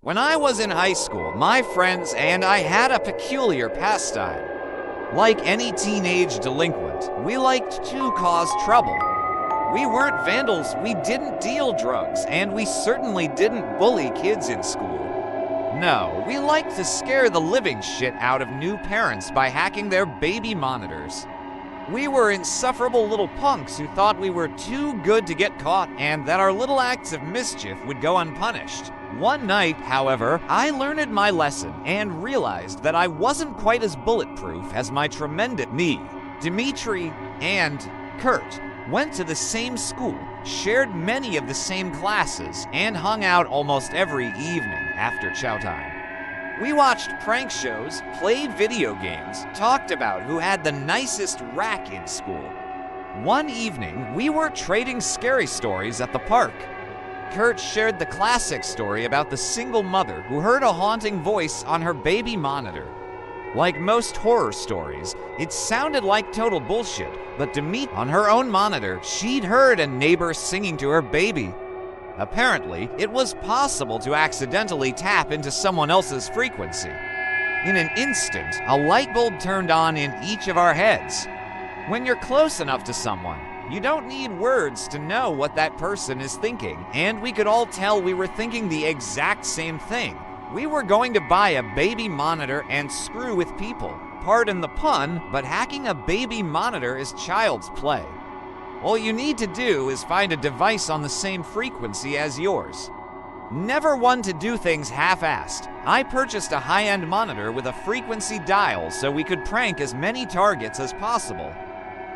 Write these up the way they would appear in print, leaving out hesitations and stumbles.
When I was in high school, my friends and I had a peculiar pastime. Like any teenage delinquent, we liked to cause trouble. We weren't vandals, we didn't deal drugs, and we certainly didn't bully kids in school. No, we liked to scare the living shit out of new parents by hacking their baby monitors. We were insufferable little punks who thought we were too good to get caught and that our little acts of mischief would go unpunished. One night, however, I learned my lesson and realized that I wasn't quite as bulletproof as my tremendous me. Dimitri and Kurt went to the same school, shared many of the same classes, and hung out almost every evening after chow time. We watched prank shows, played video games, talked about who had the nicest rack in school. One evening, we were trading scary stories at the park. Kurt shared the classic story about the single mother who heard a haunting voice on her baby monitor. Like most horror stories, it sounded like total bullshit, but to meet on her own monitor, she'd heard a neighbor singing to her baby. Apparently, it was possible to accidentally tap into someone else's frequency. In an instant, a light bulb turned on in each of our heads. When you're close enough to someone, you don't need words to know what that person is thinking, and we could all tell we were thinking the exact same thing. We were going to buy a baby monitor and screw with people. Pardon the pun, but hacking a baby monitor is child's play. All you need to do is find a device on the same frequency as yours. Never one to do things half-assed, I purchased a high-end monitor with a frequency dial so we could prank as many targets as possible.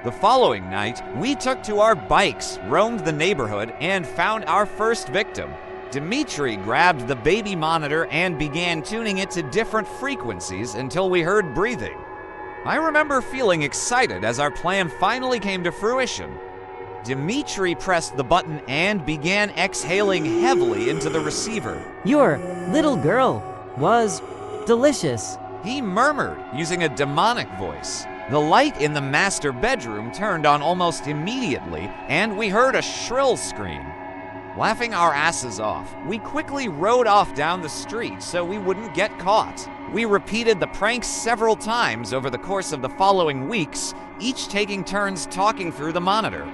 The following night, we took to our bikes, roamed the neighborhood, and found our first victim. Dimitri grabbed the baby monitor and began tuning it to different frequencies until we heard breathing. I remember feeling excited as our plan finally came to fruition. Dimitri pressed the button and began exhaling heavily into the receiver. Your little girl was delicious. He murmured, using a demonic voice. The light in the master bedroom turned on almost immediately, and we heard a shrill scream. Laughing our asses off, we quickly rode off down the street so we wouldn't get caught. We repeated the prank several times over the course of the following weeks, each taking turns talking through the monitor.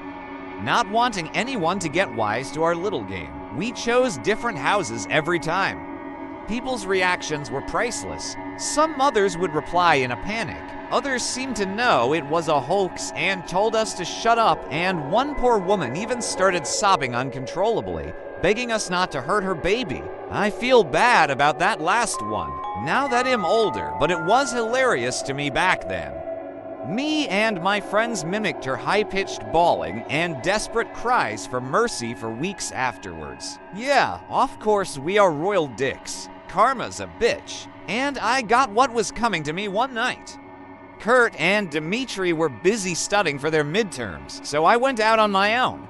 Not wanting anyone to get wise to our little game, we chose different houses every time. People's reactions were priceless. Some mothers would reply in a panic. Others seemed to know it was a hoax and told us to shut up, and one poor woman even started sobbing uncontrollably, begging us not to hurt her baby. I feel bad about that last one, now that I'm older, but it was hilarious to me back then. Me and my friends mimicked her high-pitched bawling and desperate cries for mercy for weeks afterwards. Yeah, of course we are royal dicks. Karma's a bitch, and I got what was coming to me one night. Kurt and Dimitri were busy studying for their midterms, so I went out on my own.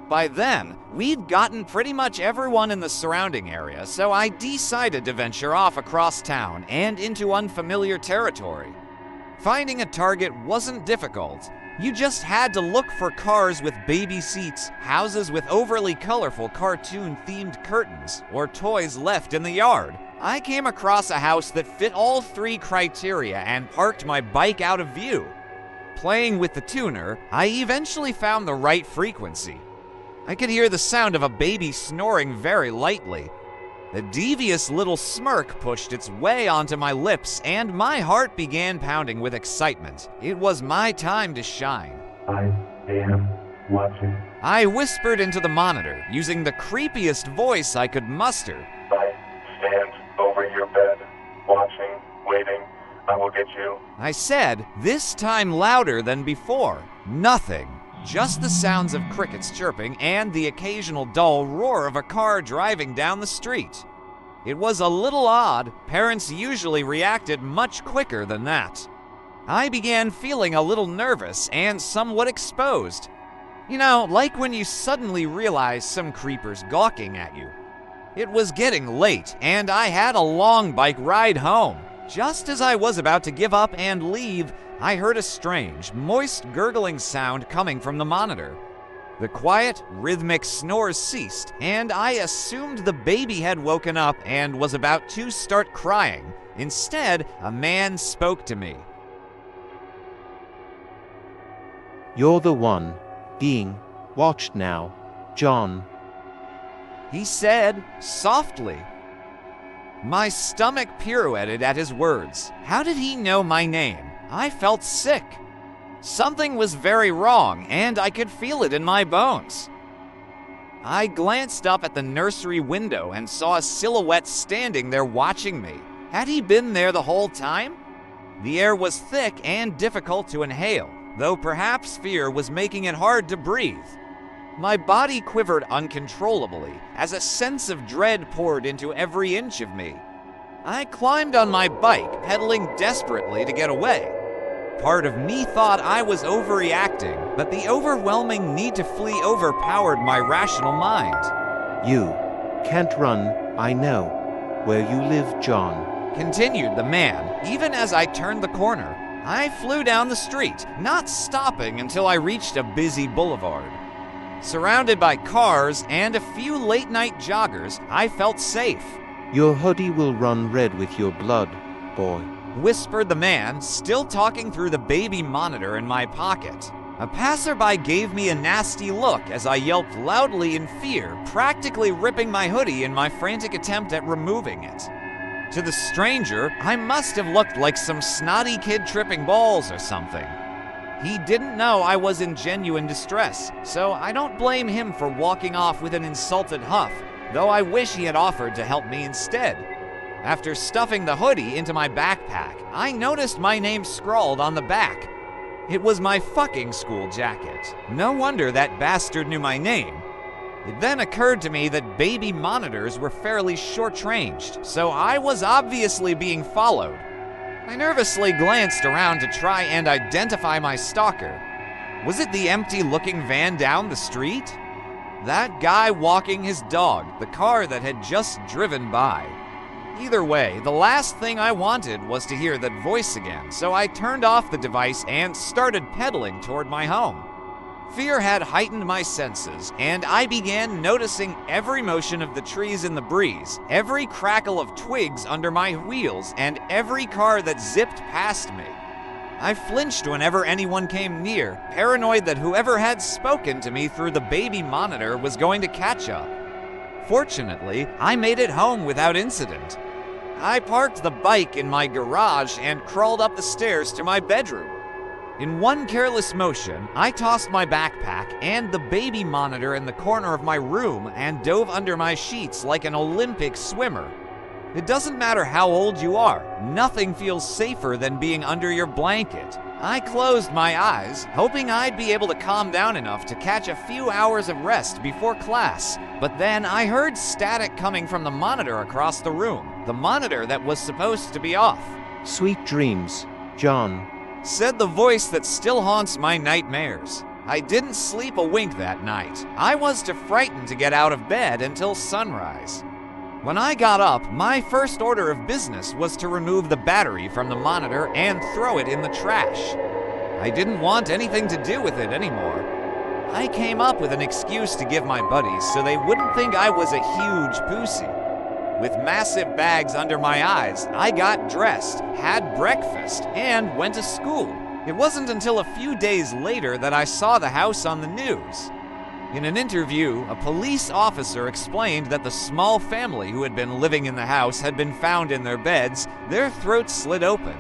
By then, we'd gotten pretty much everyone in the surrounding area, so I decided to venture off across town and into unfamiliar territory. Finding a target wasn't difficult. You just had to look for cars with baby seats, houses with overly colorful cartoon-themed curtains, or toys left in the yard. I came across a house that fit all three criteria and parked my bike out of view. Playing with the tuner, I eventually found the right frequency. I could hear the sound of a baby snoring very lightly. A devious little smirk pushed its way onto my lips, and my heart began pounding with excitement. It was my time to shine. I am watching. I whispered into the monitor, using the creepiest voice I could muster. I stand over your bed, watching, waiting. I will get you. I said, this time louder than before. Nothing. Just the sounds of crickets chirping and the occasional dull roar of a car driving down the street. It was a little odd. Parents usually reacted much quicker than that. I began feeling a little nervous and somewhat exposed. You know, like when you suddenly realize some creeper's gawking at you. It was getting late, and I had a long bike ride home. Just as I was about to give up and leave, I heard a strange, moist, gurgling sound coming from the monitor. The quiet, rhythmic snores ceased, and I assumed the baby had woken up and was about to start crying. Instead, a man spoke to me. You're the one being watched now, John. He said, softly. My stomach pirouetted at his words. How did he know my name? I felt sick. Something was very wrong, and I could feel it in my bones. I glanced up at the nursery window and saw a silhouette standing there watching me. Had he been there the whole time? The air was thick and difficult to inhale, though perhaps fear was making it hard to breathe. My body quivered uncontrollably as a sense of dread poured into every inch of me. I climbed on my bike, pedaling desperately to get away. Part of me thought I was overreacting, but the overwhelming need to flee overpowered my rational mind. You can't run, I know. Where you live, John. Continued the man, even as I turned the corner. I flew down the street, not stopping until I reached a busy boulevard. Surrounded by cars and a few late-night joggers, I felt safe. Your hoodie will run red with your blood, boy, whispered the man, still talking through the baby monitor in my pocket. A passerby gave me a nasty look as I yelped loudly in fear, practically ripping my hoodie in my frantic attempt at removing it. To the stranger, I must have looked like some snotty kid tripping balls or something. He didn't know I was in genuine distress, so I don't blame him for walking off with an insulted huff, though I wish he had offered to help me instead. After stuffing the hoodie into my backpack, I noticed my name scrawled on the back. It was my fucking school jacket. No wonder that bastard knew my name. It then occurred to me that baby monitors were fairly short-ranged, so I was obviously being followed. I nervously glanced around to try and identify my stalker. Was it the empty-looking van down the street? That guy walking his dog, the car that had just driven by. Either way, the last thing I wanted was to hear that voice again, so I turned off the device and started pedaling toward my home. Fear had heightened my senses, and I began noticing every motion of the trees in the breeze, every crackle of twigs under my wheels, and every car that zipped past me. I flinched whenever anyone came near, paranoid that whoever had spoken to me through the baby monitor was going to catch up. Fortunately, I made it home without incident. I parked the bike in my garage and crawled up the stairs to my bedroom. In one careless motion, I tossed my backpack and the baby monitor in the corner of my room and dove under my sheets like an Olympic swimmer. It doesn't matter how old you are, nothing feels safer than being under your blanket. I closed my eyes, hoping I'd be able to calm down enough to catch a few hours of rest before class. But then I heard static coming from the monitor across the room, the monitor that was supposed to be off. Sweet dreams, John, said the voice that still haunts my nightmares. I didn't sleep a wink that night. I was too frightened to get out of bed until sunrise. When I got up, my first order of business was to remove the battery from the monitor and throw it in the trash. I didn't want anything to do with it anymore. I came up with an excuse to give my buddies so they wouldn't think I was a huge pussy. With massive bags under my eyes, I got dressed, had breakfast, and went to school. It wasn't until a few days later that I saw the house on the news. In an interview, a police officer explained that the small family who had been living in the house had been found in their beds, their throats slit open.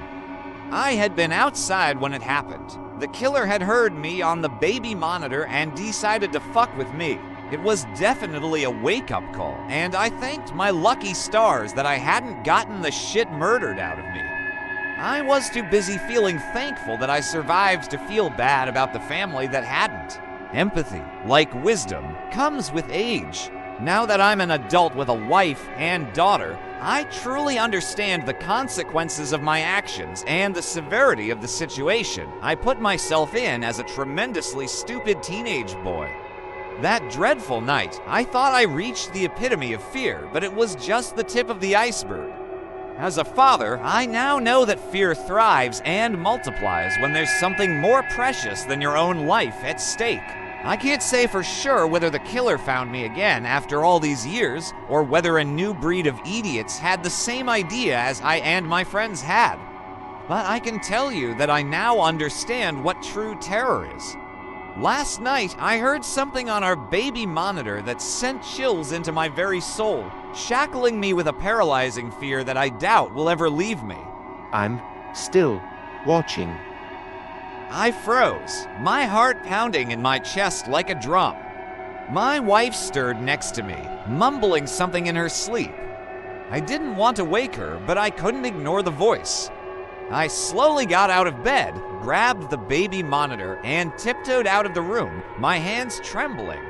I had been outside when it happened. The killer had heard me on the baby monitor and decided to fuck with me. It was definitely a wake-up call, and I thanked my lucky stars that I hadn't gotten the shit murdered out of me. I was too busy feeling thankful that I survived to feel bad about the family that hadn't. Empathy, like wisdom, comes with age. Now that I'm an adult with a wife and daughter, I truly understand the consequences of my actions and the severity of the situation I put myself in as a tremendously stupid teenage boy. That dreadful night, I thought I reached the epitome of fear, but it was just the tip of the iceberg. As a father, I now know that fear thrives and multiplies when there's something more precious than your own life at stake. I can't say for sure whether the killer found me again after all these years, or whether a new breed of idiots had the same idea as I and my friends had. But I can tell you that I now understand what true terror is. Last night, I heard something on our baby monitor that sent chills into my very soul, shackling me with a paralyzing fear that I doubt will ever leave me. I'm still watching. I froze, my heart pounding in my chest like a drum. My wife stirred next to me, mumbling something in her sleep. I didn't want to wake her, but I couldn't ignore the voice. I slowly got out of bed, grabbed the baby monitor, and tiptoed out of the room, my hands trembling.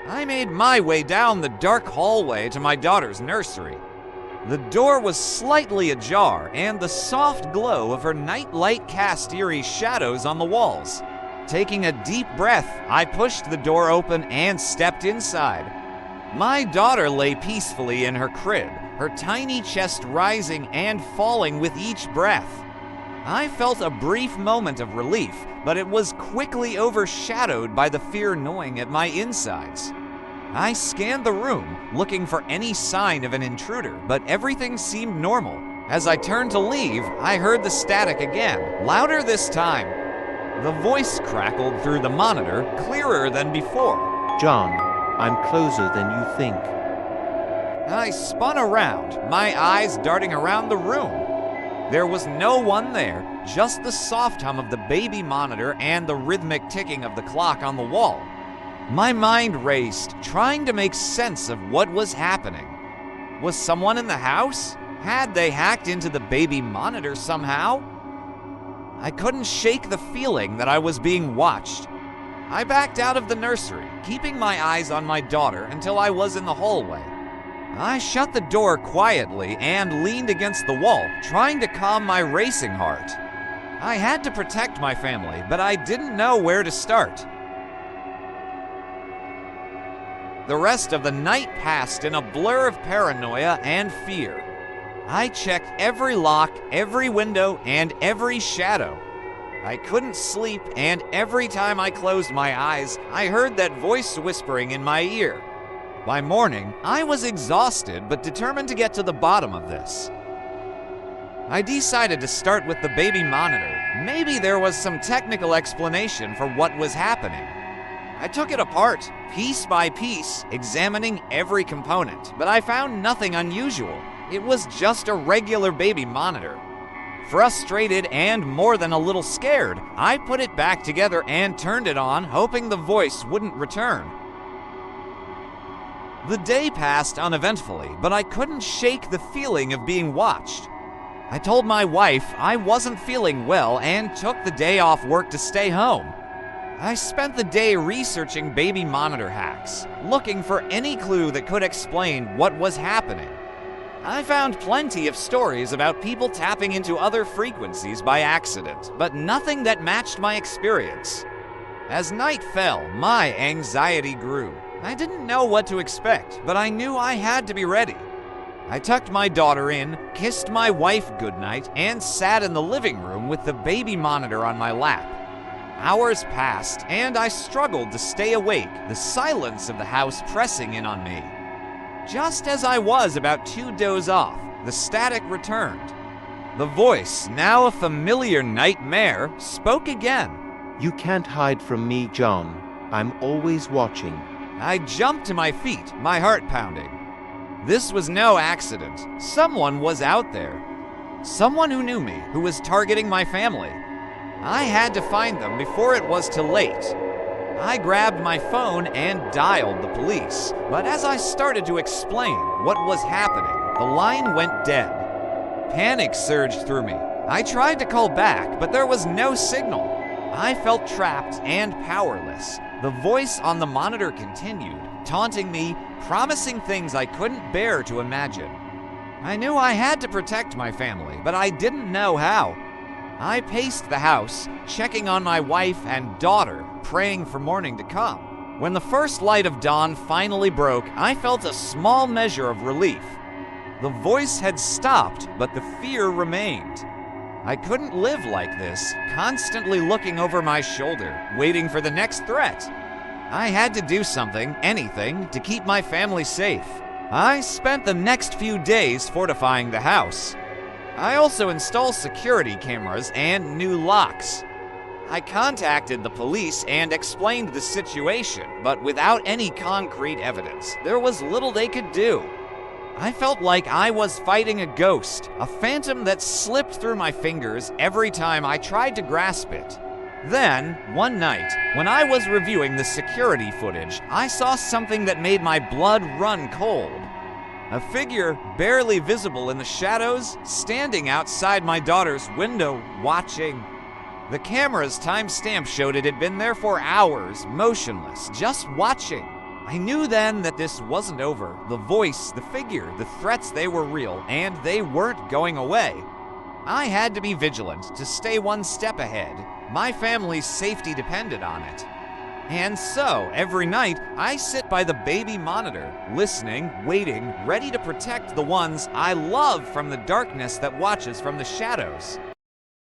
I made my way down the dark hallway to my daughter's nursery. The door was slightly ajar, and the soft glow of her nightlight cast eerie shadows on the walls. Taking a deep breath, I pushed the door open and stepped inside. My daughter lay peacefully in her crib, her tiny chest rising and falling with each breath. I felt a brief moment of relief, but it was quickly overshadowed by the fear gnawing at my insides. I scanned the room, looking for any sign of an intruder, but everything seemed normal. As I turned to leave, I heard the static again, louder this time. The voice crackled through the monitor, clearer than before. John, I'm closer than you think. I spun around, my eyes darting around the room. There was no one there, just the soft hum of the baby monitor and the rhythmic ticking of the clock on the wall. My mind raced, trying to make sense of what was happening. Was someone in the house? Had they hacked into the baby monitor somehow? I couldn't shake the feeling that I was being watched. I backed out of the nursery, keeping my eyes on my daughter until I was in the hallway. I shut the door quietly and leaned against the wall, trying to calm my racing heart. I had to protect my family, but I didn't know where to start. The rest of the night passed in a blur of paranoia and fear. I checked every lock, every window, and every shadow. I couldn't sleep, and every time I closed my eyes, I heard that voice whispering in my ear. By morning, I was exhausted but determined to get to the bottom of this. I decided to start with the baby monitor. Maybe there was some technical explanation for what was happening. I took it apart, piece by piece, examining every component, but I found nothing unusual. It was just a regular baby monitor. Frustrated and more than a little scared, I put it back together and turned it on, hoping the voice wouldn't return. The day passed uneventfully, but I couldn't shake the feeling of being watched. I told my wife I wasn't feeling well and took the day off work to stay home. I spent the day researching baby monitor hacks, looking for any clue that could explain what was happening. I found plenty of stories about people tapping into other frequencies by accident, but nothing that matched my experience. As night fell, my anxiety grew. I didn't know what to expect, but I knew I had to be ready. I tucked my daughter in, kissed my wife goodnight, and sat in the living room with the baby monitor on my lap. Hours passed, and I struggled to stay awake, the silence of the house pressing in on me. Just as I was about to doze off, the static returned. The voice, now a familiar nightmare, spoke again. You can't hide from me, John. I'm always watching. I jumped to my feet, my heart pounding. This was no accident. Someone was out there. Someone who knew me, who was targeting my family. I had to find them before it was too late. I grabbed my phone and dialed the police, but as I started to explain what was happening, the line went dead. Panic surged through me. I tried to call back, but there was no signal. I felt trapped and powerless. The voice on the monitor continued, taunting me, promising things I couldn't bear to imagine. I knew I had to protect my family, but I didn't know how. I paced the house, checking on my wife and daughter, praying for morning to come. When the first light of dawn finally broke, I felt a small measure of relief. The voice had stopped, but the fear remained. I couldn't live like this, constantly looking over my shoulder, waiting for the next threat. I had to do something, anything, to keep my family safe. I spent the next few days fortifying the house. I also installed security cameras and new locks. I contacted the police and explained the situation, but without any concrete evidence, there was little they could do. I felt like I was fighting a ghost, a phantom that slipped through my fingers every time I tried to grasp it. Then, one night, when I was reviewing the security footage, I saw something that made my blood run cold. A figure, barely visible in the shadows, standing outside my daughter's window, watching. The camera's timestamp showed it had been there for hours, motionless, just watching. I knew then that this wasn't over. The voice, the figure, the threats, they were real, and they weren't going away. I had to be vigilant to stay one step ahead. My family's safety depended on it. And so, every night, I sit by the baby monitor, listening, waiting, ready to protect the ones I love from the darkness that watches from the shadows.